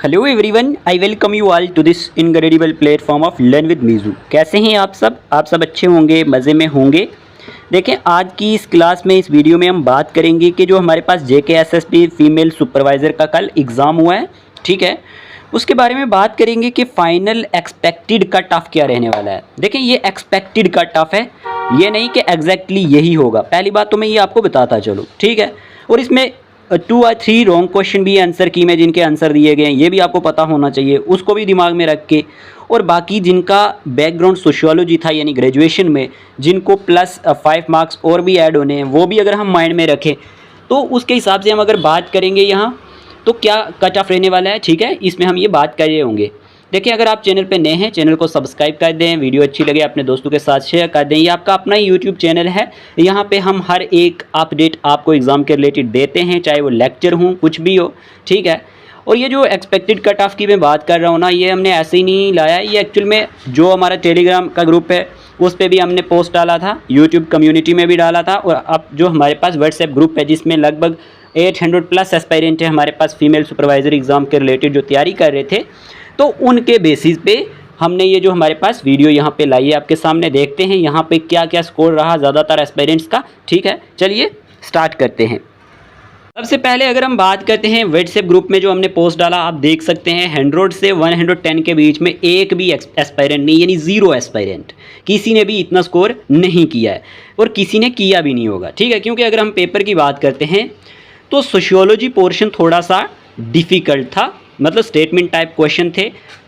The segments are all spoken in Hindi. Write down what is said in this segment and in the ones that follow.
Hello everyone, I welcome you all to this incredible platform of learn with Meeju. कैसे हैं आप सब अच्छे होंगे, मज़े में होंगे। देखें, आज की इस क्लास में, इस वीडियो में हम बात करेंगे कि जो हमारे पास JKSSB फीमेल सुपरवाइज़र का कल एग्ज़ाम हुआ है, ठीक है, उसके बारे में बात करेंगे कि फाइनल एक्सपेक्टेड कट ऑफ क्या रहने वाला है। देखें, ये एक्सपेक्टेड कट ऑफ है, ये नहीं कि एग्जैक्टली यही होगा। पहली बात तो मैं ये आपको बताता चलूँ, ठीक है। और इसमें 2 और 3 रॉन्ग क्वेश्चन भी आंसर की में जिनके आंसर दिए गए हैं, ये भी आपको पता होना चाहिए, उसको भी दिमाग में रख के। और बाकी जिनका बैकग्राउंड सोशियोलॉजी था, यानी ग्रेजुएशन में जिनको प्लस 5 मार्क्स और भी ऐड होने हैं, वो भी अगर हम माइंड में रखें तो उसके हिसाब से हम अगर बात करेंगे यहाँ तो क्या कट ऑफ रहने वाला है, ठीक है, इसमें हम ये बात कर रहे होंगे। देखिए, अगर आप चैनल पे नए हैं, चैनल को सब्सक्राइब कर दें, वीडियो अच्छी लगे अपने दोस्तों के साथ शेयर कर दें। ये आपका अपना ही यूट्यूब चैनल है, यहाँ पे हम हर एक अपडेट आपको एग्ज़ाम के रिलेटेड देते हैं, चाहे वो लेक्चर हो, कुछ भी हो, ठीक है। और ये जो एक्सपेक्टेड कट ऑफ की मैं बात कर रहा हूँ ना, ये हमने ऐसे ही नहीं लाया है। ये एक्चुअल में जो हमारा टेलीग्राम का ग्रुप है उस पर भी हमने पोस्ट डाला था, यूट्यूब कम्युनिटी में भी डाला था, और अब जो हमारे पास व्हाट्सएप ग्रुप है जिसमें लगभग 800 प्लस एस्पायरेंट है हमारे पास फीमेल सुपरवाइजर एग्ज़ाम के रिलेटेड जो तैयारी कर रहे थे, तो उनके बेसिस पे हमने ये जो हमारे पास वीडियो यहाँ पे लाई है आपके सामने। देखते हैं यहाँ पे क्या क्या स्कोर रहा ज़्यादातर एस्पायरेंट्स का, ठीक है। चलिए स्टार्ट करते हैं। सबसे पहले अगर हम बात करते हैं व्हाट्सएप ग्रुप में जो हमने पोस्ट डाला, आप देख सकते हैं 100 से 110 के बीच में एक भी एस्पायरेंट नहीं, यानी 0 एस्पायरेंट, किसी ने भी इतना स्कोर नहीं किया है और किसी ने किया भी नहीं होगा, ठीक है। क्योंकि अगर हम पेपर की बात करते हैं तो सोशियोलॉजी पोर्शन थोड़ा सा डिफ़िकल्ट था, मतलब स्टेटमेंट टाइप क्वेश्चन थे,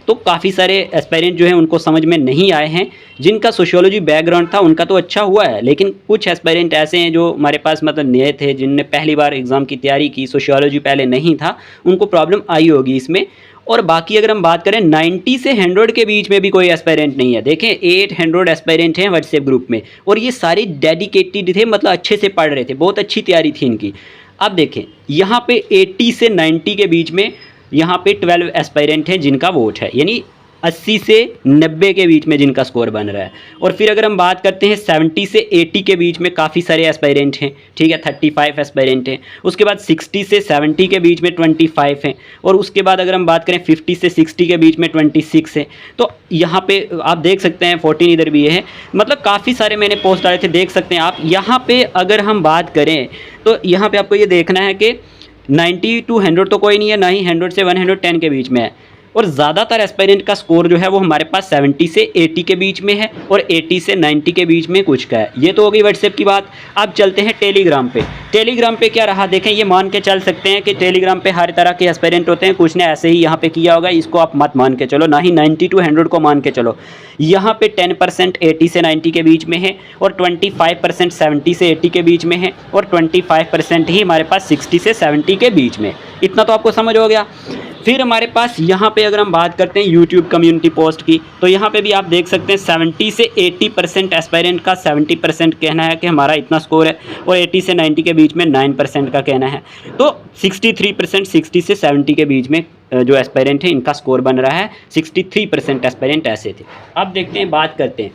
तो काफ़ी सारे एस्पायरेंट जो हैं उनको समझ में नहीं आए हैं। जिनका सोशियोलॉजी बैकग्राउंड था उनका तो अच्छा हुआ है, लेकिन कुछ एस्पायरेंट ऐसे हैं जो हमारे पास मतलब नए थे, जिनने पहली बार एग्ज़ाम की तैयारी की, सोशियोलॉजी पहले नहीं था, उनको प्रॉब्लम आई होगी इसमें। और बाकी अगर हम बात करें 90 से 100 के बीच में भी कोई एस्पायरेंट नहीं है। देखें, 800 एस्पायरेंट हैं व्हाट्सएप ग्रुप में, और ये सारे डेडिकेटेड थे, मतलब अच्छे से पढ़ रहे थे, बहुत अच्छी तैयारी थी इनकी। अब देखें, यहाँ पे 80 से 90 के बीच में यहाँ पे 12 एस्पायरेंट हैं जिनका वोट है, यानी 80 से 90 के बीच में जिनका स्कोर बन रहा है। और फिर अगर हम बात करते हैं 70 से 80 के बीच में काफ़ी सारे एस्पायरेंट हैं, ठीक है, 35 एस्पायरेंट हैं। उसके बाद 60 से 70 के बीच में 25 हैं, और उसके बाद अगर हम बात करें 50 से 60 के बीच में 26 हैं। तो यहाँ पे आप देख सकते हैं 14 इधर भी है, मतलब काफ़ी सारे मैंने पोस्ट डाले थे, देख सकते हैं आप। यहाँ पे अगर हम बात करें तो यहाँ पे आपको ये देखना है कि 90 to 100 तो कोई नहीं है, ना ही 100 से 110 के बीच में है। और ज़्यादातर एस्पायरेंट का स्कोर जो है वो हमारे पास 70 से 80 के बीच में है, और 80 से 90 के बीच में कुछ का है। ये तो हो गई व्हाट्सएप की बात। अब चलते हैं टेलीग्राम पे। टेलीग्राम पे क्या रहा, देखें, ये मान के चल सकते हैं कि टेलीग्राम पे हर तरह के एस्पायरेंट होते हैं, कुछ ने ऐसे ही यहाँ पे किया होगा, इसको आप मत मान के चलो, ना ही 90 to 100 को मान के चलो। यहाँ पे 10% 80 से 90 के बीच में है, और 25% 70 से 80 के बीच में है, और 25% ही हमारे पास 60 से 70 के बीच में। इतना तो आपको समझ हो गया। फिर हमारे पास यहाँ पे अगर हम बात करते हैं यूट्यूब कम्युनिटी पोस्ट की, तो यहाँ पे भी आप देख सकते हैं 70 से 80% एस्पायरेंट का 70% कहना है कि हमारा इतना स्कोर है, और 80 से 90 के बीच में 9% का कहना है। तो 63% 60 से 70 के बीच में जो एस्पायरेंट है इनका स्कोर बन रहा है। 63% एस्पायरेंट ऐसे थे। अब देखते हैं, बात करते हैं।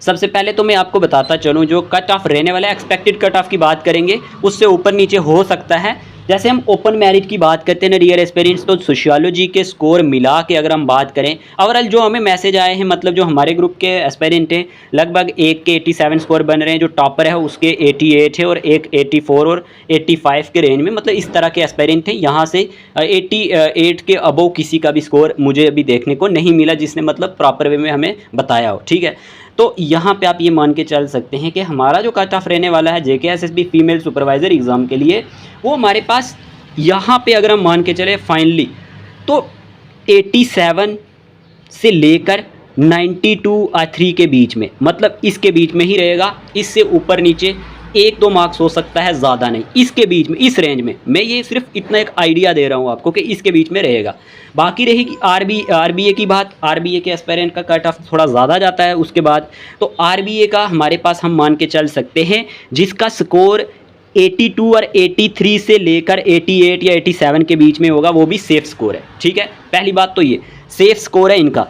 सबसे पहले तो मैं आपको बताता चलूँ, जो कट ऑफ रहने वाला है, एक्सपेक्टेड कट ऑफ की बात करेंगे, उससे ऊपर नीचे हो सकता है। जैसे हम ओपन मेरिट की बात करते हैं ना डियर एस्पिरेंट्स, तो सोशियोलॉजी के स्कोर मिला के अगर हम बात करें, ओवरऑल जो हमें मैसेज आए हैं, मतलब जो हमारे ग्रुप के एस्पिरेंट हैं, लगभग एक के 87 स्कोर बन रहे हैं, जो टॉपर है उसके 88 है, और एक 84 और 85 के रेंज में, मतलब इस तरह के एस्पिरेंट हैं। यहाँ से 88 के अबव किसी का भी स्कोर मुझे अभी देखने को नहीं मिला जिसने मतलब प्रॉपर वे में हमें बताया हो, ठीक है। तो यहाँ पे आप ये मान के चल सकते हैं कि हमारा जो कट ऑफ रहने वाला है JKSSB फीमेल सुपरवाइज़र एग्ज़ाम के लिए, वो हमारे पास यहाँ पे अगर हम मान के चले फाइनली, तो 87 से लेकर 92 और 3 के बीच में, मतलब इसके बीच में ही रहेगा। इससे ऊपर नीचे 1-2 मार्क्स हो सकता है, ज़्यादा नहीं, इसके बीच में, इस रेंज में। मैं ये सिर्फ इतना एक आइडिया दे रहा हूँ आपको कि इसके बीच में रहेगा। बाकी रहेगी RBA की बात। RBA के एस्पायरेंट का कट ऑफ थोड़ा ज़्यादा जाता है। उसके बाद तो RBA का हमारे पास हम मान के चल सकते हैं जिसका स्कोर 82 और 83 से लेकर 88 या 87 के बीच में होगा, वो भी सेफ स्कोर है, ठीक है। पहली बात तो ये सेफ स्कोर है इनका,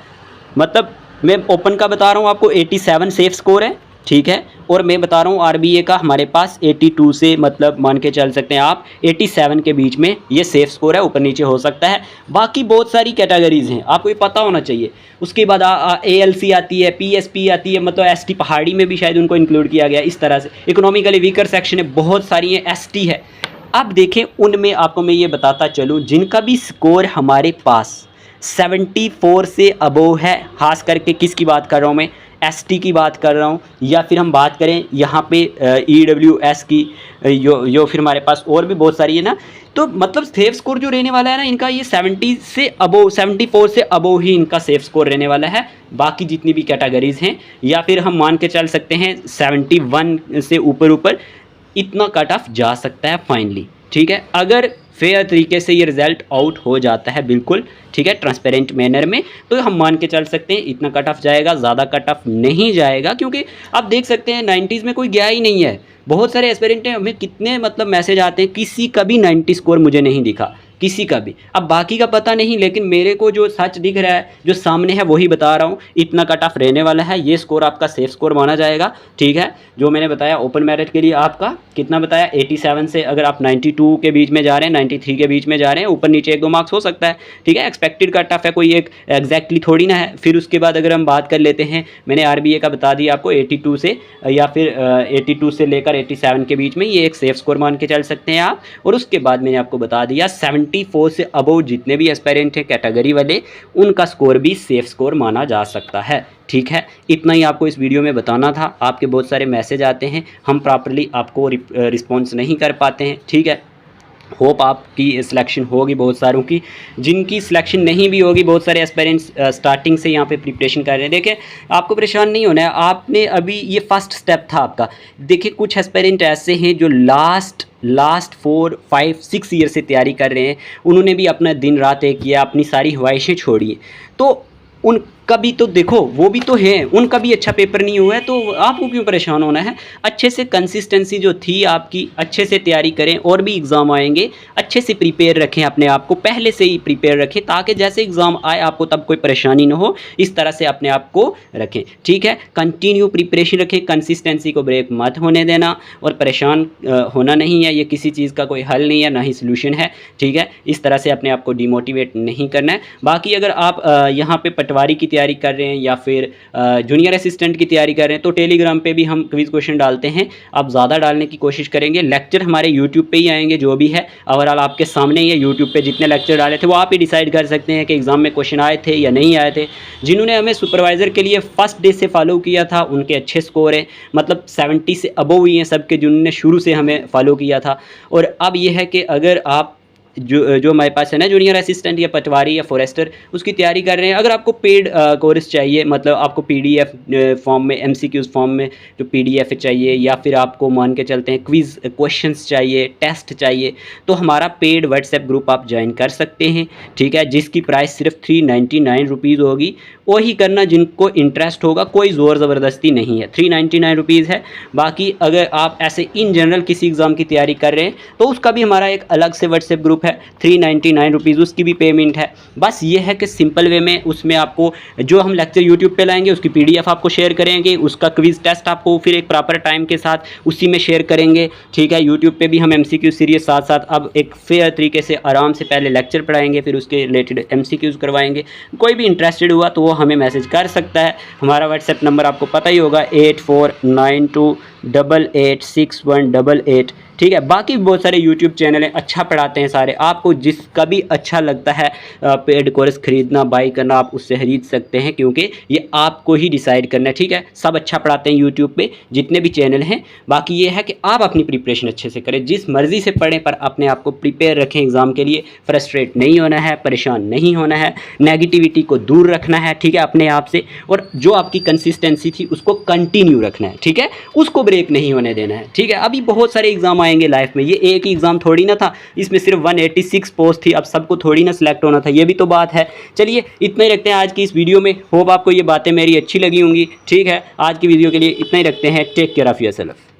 मतलब मैं ओपन का बता रहा हूँ आपको, 87 सेफ स्कोर है, ठीक है। और मैं बता रहा हूँ आरबीए का हमारे पास 82 से मतलब मान के चल सकते हैं आप 87 के बीच में ये सेफ स्कोर है, ऊपर नीचे हो सकता है। बाकी बहुत सारी कैटेगरीज हैं, आपको ये पता होना चाहिए। उसके बाद ALC आती है, PSP आती है, मतलब ST पहाड़ी में भी शायद उनको इंक्लूड किया गया। इस तरह से इकोनॉमिकली वीकर सेक्शन है, बहुत सारी हैं, ST है। अब देखें उनमें आपको मैं ये बताता चलूँ जिनका भी स्कोर हमारे पास 74 से अबोव है, खास करके किसकी बात कर रहा हूँ मैं, ST की बात कर रहा हूँ, या फिर हम बात करें यहाँ पे EWS की, जो फिर हमारे पास और भी बहुत सारी है ना। तो मतलब सेफ स्कोर जो रहने वाला है ना इनका, ये 70 से अबोव, 74 से अबोव ही इनका सेफ स्कोर रहने वाला है। बाकी जितनी भी कैटेगरीज हैं, या फिर हम मान के चल सकते हैं 71 से ऊपर इतना कट ऑफ जा सकता है फाइनली, ठीक है, अगर फेयर तरीके से ये रिज़ल्ट आउट हो जाता है बिल्कुल, ठीक है, ट्रांसपेरेंट मैनर में, तो हम मान के चल सकते हैं इतना कट ऑफ जाएगा, ज़्यादा कट ऑफ नहीं जाएगा। क्योंकि आप देख सकते हैं 90s में कोई गया ही नहीं है। बहुत सारे एस्पिरेंट हैं, हमें कितने मतलब मैसेज आते हैं, किसी का भी 90 स्कोर मुझे नहीं दिखा, किसी का भी। अब बाकी का पता नहीं, लेकिन मेरे को जो सच दिख रहा है, जो सामने है वही बता रहा हूँ। इतना कट ऑफ रहने वाला है, ये स्कोर आपका सेफ स्कोर माना जाएगा, ठीक है। जो मैंने बताया ओपन मेरिट के लिए आपका कितना बताया, 87 से अगर आप 92 के बीच में जा रहे हैं, 93 के बीच में जा रहे हैं, ऊपर नीचे 1-2 मार्क्स हो सकता है, ठीक है। एक्सपेक्टेड कट ऑफ है, कोई एक एग्जैक्टली थोड़ी ना है। फिर उसके बाद अगर हम बात कर लेते हैं, मैंने RBA का बता दिया आपको 82 से, या फिर 82 से लेकर 87 के बीच में, ये एक सेफ स्कोर मान के चल सकते हैं आप। और उसके बाद मैंने आपको बता दिया 74 से अबव जितने भी एस्पायरेंट हैं कैटेगरी वाले, उनका स्कोर भी सेफ स्कोर माना जा सकता है, ठीक है। इतना ही आपको इस वीडियो में बताना था। आपके बहुत सारे मैसेज आते हैं, हम प्रॉपर्ली आपको रिस्पॉन्स नहीं कर पाते हैं, ठीक है। होप आपकी सिलेक्शन होगी बहुत सारों की, जिनकी सिलेक्शन नहीं भी होगी, बहुत सारे एस्पायरेंट्स स्टार्टिंग से यहाँ पे प्रिपरेशन कर रहे हैं। देखिए आपको परेशान नहीं होना है, आपने अभी ये फर्स्ट स्टेप था आपका। देखिए कुछ एस्पायरेंट ऐसे हैं जो लास्ट 4, 5, 6 ईयर से तैयारी कर रहे हैं, उन्होंने भी अपना दिन रात एक किया, अपनी सारी ख्वाहिशें छोड़ी, तो उनका भी तो देखो, वो भी तो है, उनका भी अच्छा पेपर नहीं हुआ है, तो आपको क्यों परेशान होना है। अच्छे से कंसिस्टेंसी जो थी आपकी, अच्छे से तैयारी करें, और भी एग्ज़ाम आएंगे, अच्छे से प्रिपेयर रखें अपने आप को, पहले से ही प्रिपेयर रखें, ताकि जैसे एग्ज़ाम आए आपको तब कोई परेशानी ना हो। इस तरह से अपने आप को रखें, ठीक है। कंटिन्यू प्रिपरेशन रखें, कंसिस्टेंसी को ब्रेक मत होने देना, और परेशान होना नहीं है, ये किसी चीज़ का कोई हल नहीं है, ना ही सोल्यूशन है, ठीक है। इस तरह से अपने आप को डिमोटिवेट नहीं करना है। बाकी अगर आप यहाँ पे पटवारी की तैयारी कर रहे हैं, या फिर जूनियर असिस्टेंट की तैयारी कर रहे हैं, तो टेलीग्राम पे भी हम क्विज क्वेश्चन डालते हैं, आप ज़्यादा डालने की कोशिश करेंगे। लेक्चर हमारे यूट्यूब पे ही आएंगे, जो भी है ओवरऑल आपके सामने ही है। यूट्यूब पे जितने लेक्चर डाले थे वो आप ही डिसाइड कर सकते हैं कि एग्ज़ाम में क्वेश्चन आए थे या नहीं आए थे। जिन्होंने हमें सुपरवाइज़र के लिए फर्स्ट डे से फॉलो किया था, उनके अच्छे स्कोर हैं, मतलब 70 से अबव ही हैं सबके, जिन्होंने शुरू से हमें फॉलो किया था। और अब यह है कि अगर आप जो हमारे पास है ना जूनियर असिस्टेंट या पटवारी या फॉरेस्टर, उसकी तैयारी कर रहे हैं, अगर आपको पेड कोर्स चाहिए, मतलब आपको PDF फॉर्म में, MCQs फॉर्म में जो PDF चाहिए, या फिर आपको मान के चलते हैं क्विज़ क्वेश्चंस चाहिए, टेस्ट चाहिए, तो हमारा पेड व्हाट्सएप ग्रुप आप ज्वाइन कर सकते हैं, ठीक है, जिसकी प्राइस सिर्फ 399 रुपीज़ होगी। वही करना जिनको इंटरेस्ट होगा, कोई ज़ोर ज़बरदस्ती नहीं है, 399 रुपीज़ है। बाकी अगर आप ऐसे इन जनरल किसी एग्ज़ाम की तैयारी कर रहे हैं, तो उसका भी हमारा एक अलग से व्हाट्सएप ग्रुप है, 399 रुपीज़ उसकी भी पेमेंट है। बस ये है कि सिंपल वे में उसमें आपको जो हम लेक्चर यूट्यूब पे लाएंगे उसकी PDF आपको शेयर करेंगे, उसका क्विज़ टेस्ट आपको फिर एक प्रॉपर टाइम के साथ उसी में शेयर करेंगे, ठीक है। यूट्यूब पे भी हम MCQ सीरीज़ साथ साथ अब एक फेयर तरीके से आराम से पहले लेक्चर पढ़ाएंगे, फिर उसके रिलेटेड MCQs करवाएंगे। कोई भी इंटरेस्टेड हुआ तो वो हमें मैसेज कर सकता है। हमारा व्हाट्सएप नंबर आपको पता ही होगा, 8492886188, ठीक है। बाकी बहुत सारे यूट्यूब चैनल हैं, अच्छा पढ़ाते हैं सारे, आपको जिसका भी अच्छा लगता है पेड कोर्स खरीदना, बाई करना, आप उससे खरीद सकते हैं, क्योंकि ये आपको ही डिसाइड करना है, ठीक है। सब अच्छा पढ़ाते हैं यूट्यूब पे जितने भी चैनल हैं। बाकी ये है कि आप अपनी प्रिपरेशन अच्छे से करें, जिस मर्ज़ी से पढ़ें, पर अपने आप को प्रिपेयर रखें एग्ज़ाम के लिए। फ्रस्ट्रेट नहीं होना है, परेशान नहीं होना है, नेगेटिविटी को दूर रखना है, ठीक है, अपने आप से। और जो आपकी कंसिस्टेंसी थी उसको कंटिन्यू रखना है, ठीक है, उसको ब्रेक नहीं होने देना है, ठीक है। अभी बहुत सारे एग्ज़ाम आएंगे लाइफ में, ये एक ही एग्ज़ाम थोड़ी ना था, इसमें सिर्फ 186 पोस्ट थी, अब सबको थोड़ी ना सिलेक्ट होना था, ये भी तो बात है। चलिए इतना ही रखते हैं आज की इस वीडियो में। होप आपको ये बातें मेरी अच्छी लगी होंगी, ठीक है। आज की वीडियो के लिए इतना ही रखते हैं। Take care of yourself.